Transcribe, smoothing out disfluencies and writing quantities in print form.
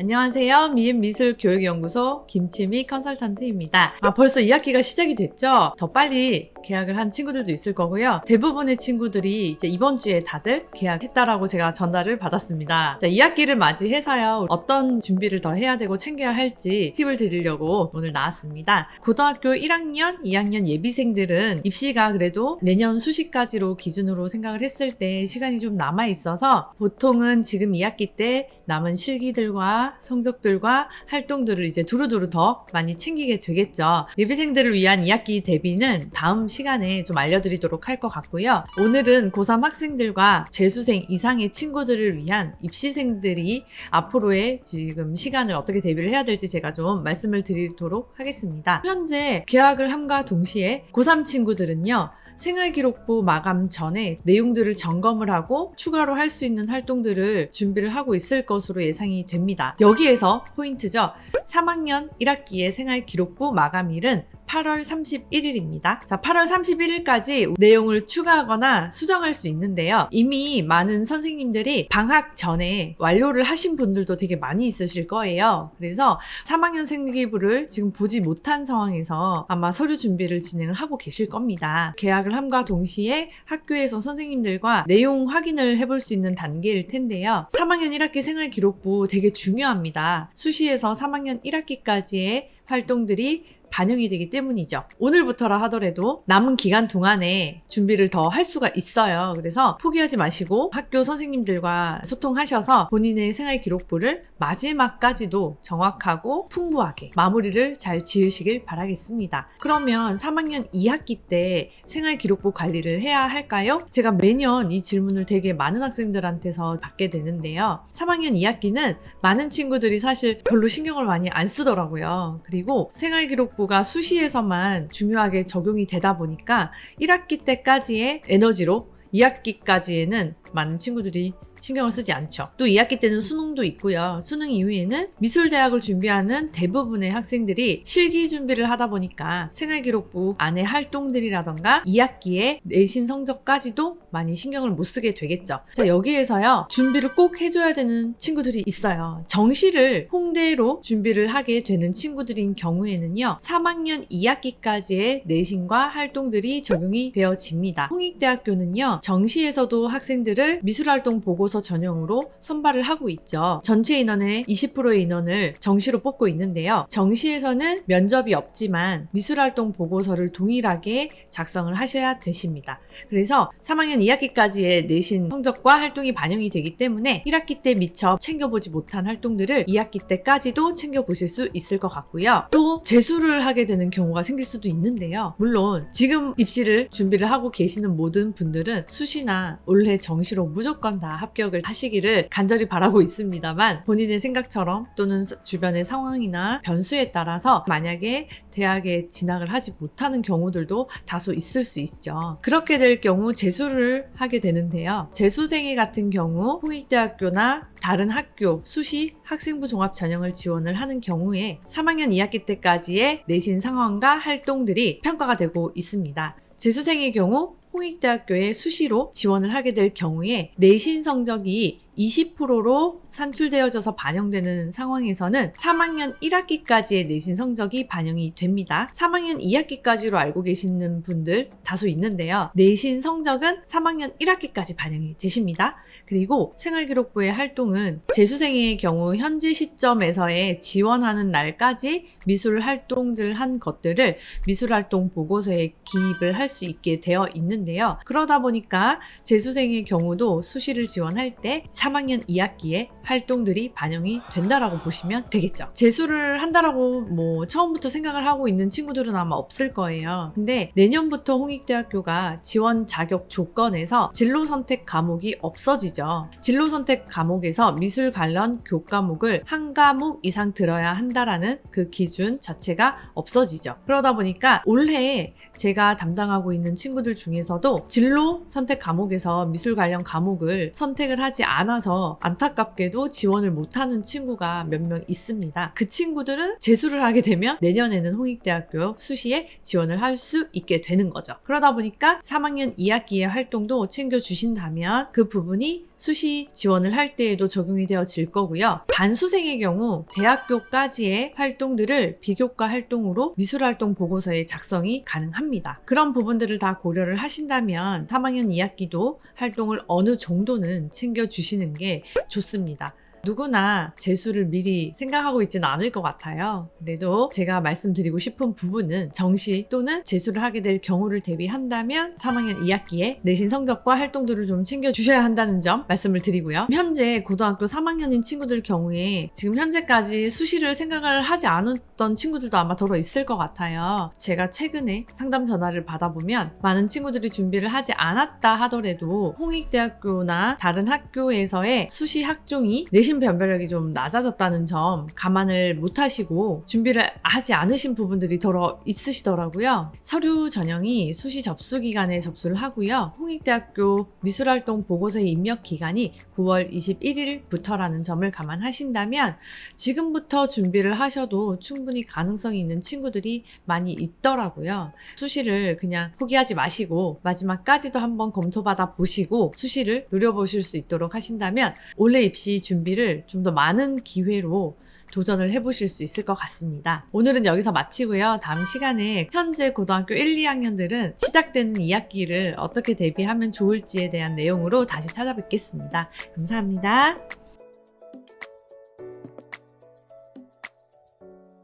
안녕하세요. 미인미술교육연구소 김치미 컨설턴트입니다. 벌써 2학기가 시작이 됐죠? 더 빨리 계약을 한 친구들도 있을 거고요. 대부분의 친구들이 이제 이번 주에 다들 계약했다라고 제가 전달을 받았습니다. 자, 2학기를 맞이해서요. 어떤 준비를 더 해야 되고 챙겨야 할지 팁을 드리려고 오늘 나왔습니다. 고등학교 1학년, 2학년 예비생들은 입시가 그래도 내년 수시까지로 기준으로 생각을 했을 때 시간이 좀 남아 있어서 보통은 지금 2학기 때 남은 실기들과 성적들과 활동들을 이제 두루두루 더 많이 챙기게 되겠죠. 예비생들을 위한 2학기 대비는 다음 시간에 좀 알려드리도록 할 것 같고요. 오늘은 고3 학생들과 재수생 이상의 친구들을 위한 입시생들이 앞으로의 지금 시간을 어떻게 대비를 해야 될지 제가 좀 말씀을 드리도록 하겠습니다. 현재 계약을 함과 동시에 고3 친구들은요. 생활기록부 마감 전에 내용들을 점검을 하고 추가로 할 수 있는 활동들을 준비를 하고 있을 것으로 예상이 됩니다. 여기에서 포인트죠. 3학년 1학기의 생활기록부 마감일은 8월 31일입니다. 자, 8월 31일까지 내용을 추가하거나 수정할 수 있는데요. 이미 많은 선생님들이 방학 전에 완료를 하신 분들도 되게 많이 있으실 거예요. 그래서 3학년 생기부를 지금 보지 못한 상황에서 아마 서류 준비를 진행을 하고 계실 겁니다. 계약을 함과 동시에 학교에서 선생님들과 내용 확인을 해볼 수 있는 단계일 텐데요. 3학년 1학기 생활기록부 되게 중요합니다. 수시에서 3학년 1학기까지의 활동들이 반영이 되기 때문이죠. 오늘부터라 하더라도 남은 기간 동안에 준비를 더 할 수가 있어요. 그래서 포기하지 마시고 학교 선생님들과 소통하셔서 본인의 생활기록부를 마지막까지도 정확하고 풍부하게 마무리를 잘 지으시길 바라겠습니다. 그러면 3학년 2학기 때 생활기록부 관리를 해야 할까요? 제가 매년 이 질문을 되게 많은 학생들한테서 받게 되는데요. 3학년 2학기는 많은 친구들이 사실 별로 신경을 많이 안 쓰더라고요. 그리고 생활기록부 가 수시에서만 중요하게 적용이 되다 보니까 1학기 때까지의 에너지로 2학기까지에는 많은 친구들이 신경을 쓰지 않죠. 또 2학기 때는 수능도 있고요. 수능 이후에는 미술대학을 준비하는 대부분의 학생들이 실기 준비를 하다 보니까 생활기록부 안에 활동들이라던가 2학기에 내신 성적까지도 많이 신경을 못 쓰게 되겠죠. 자, 여기에서요. 준비를 꼭 해줘야 되는 친구들이 있어요. 정시를 홍대로 준비를 하게 되는 친구들인 경우에는요. 3학년 2학기까지의 내신과 활동들이 적용이 되어집니다. 홍익대학교는요. 정시에서도 학생들을 미술활동 보고서 전형으로 선발을 하고 있죠. 전체 인원의 20%의 인원을 정시로 뽑고 있는데요. 정시에서는 면접이 없지만 미술활동 보고서를 동일하게 작성을 하셔야 되십니다. 그래서 3학년 2학기까지의 내신 성적과 활동이 반영이 되기 때문에 1학기 때 미처 챙겨보지 못한 활동들을 2학기 때까지도 챙겨보실 수 있을 것 같고요. 또 재수를 하게 되는 경우가 생길 수도 있는데요. 물론 지금 입시를 준비를 하고 계시는 모든 분들은 수시나 올해 정시로 무조건 다 합격을 하시기를 간절히 바라고 있습니다만 본인의 생각처럼 또는 주변의 상황이나 변수에 따라서 만약에 대학에 진학을 하지 못하는 경우들도 다소 있을 수 있죠. 그렇게 될 경우 재수를 하게 되는데요. 재수생회 같은 경우 홍익대학교나 다른 학교 수시 학생부 종합 전형을 지원을 하는 경우에 3학년 2학기 때까지의 내신 상황과 활동들이 평가가 되고 있습니다. 재수생의 경우 홍익대학교에 수시로 지원을 하게 될 경우에 내신 성적이 20%로 산출되어져서 반영되는 상황에서는 3학년 1학기까지의 내신 성적이 반영이 됩니다. 3학년 2학기까지로 알고 계시는 분들 다소 있는데요. 내신 성적은 3학년 1학기까지 반영이 되십니다. 그리고 생활기록부의 활동은 재수생의 경우 현재 시점에서의 지원하는 날까지 미술활동들 한 것들을 미술활동 보고서에 기입을 할 수 있게 되어 있는데요. 그러다 보니까 재수생의 경우도 수시를 지원할 때 3학년 2학기에 활동들이 반영이 된다라고 보시면 되겠죠. 재수를 한다라고 처음부터 생각을 하고 있는 친구들은 아마 없을 거예요. 근데 내년부터 홍익대학교가 지원 자격 조건에서 진로 선택 과목이 없어지죠. 진로 선택 과목에서 미술 관련 교과목을 한 과목 이상 들어야 한다라는 그 기준 자체가 없어지죠. 그러다 보니까 올해 제가 담당하고 있는 친구들 중에서도 진로 선택 과목에서 미술 관련 과목을 선택을 하지 않아서 안타깝게도 지원을 못하는 친구가 몇 명 있습니다. 그 친구들은 재수를 하게 되면 내년에는 홍익대학교 수시에 지원을 할 수 있게 되는 거죠. 그러다 보니까 3학년 2학기의 활동도 챙겨주신다면 그 부분이 수시 지원을 할 때에도 적용이 되어질 거고요. 반수생의 경우 대학교까지의 활동들을 비교과 활동으로 미술활동 보고서에 작성이 가능합니다. 그런 부분들을 다 고려를 하신다면 3학년 2학기도 활동을 어느 정도는 챙겨주시는 게 좋습니다. 누구나 재수를 미리 생각하고 있지는 않을 것 같아요. 그래도 제가 말씀드리고 싶은 부분은 정시 또는 재수를 하게 될 경우를 대비한다면 3학년 2학기에 내신 성적과 활동들을 좀 챙겨주셔야 한다는 점 말씀을 드리고요. 현재 고등학교 3학년인 친구들 경우에 지금 현재까지 수시를 생각을 하지 않았던 친구들도 아마 더러 있을 것 같아요. 제가 최근에 상담 전화를 받아보면 많은 친구들이 준비를 하지 않았다 하더라도 홍익대학교나 다른 학교에서의 수시 학종이 내신 변별력이 좀 낮아졌다는 점 감안을 못하시고 준비를 하지 않으신 부분들이 더러 있으시더라고요. 서류 전형이 수시 접수 기간에 접수를 하고요. 홍익대학교 미술활동 보고서의 입력 기간이 9월 21일부터라는 점을 감안하신다면 지금부터 준비를 하셔도 충분히 가능성이 있는 친구들이 많이 있더라고요. 수시를 그냥 포기하지 마시고 마지막까지도 한번 검토받아 보시고 수시를 노려보실 수 있도록 하신다면 올해 입시 준비를 좀 더 많은 기회로 도전을 해보실 수 있을 것 같습니다. 오늘은 여기서 마치고요. 다음 시간에 현재 고등학교 1, 2학년들은 시작되는 2학기를 어떻게 대비하면 좋을지에 대한 내용으로 다시 찾아뵙겠습니다. 감사합니다.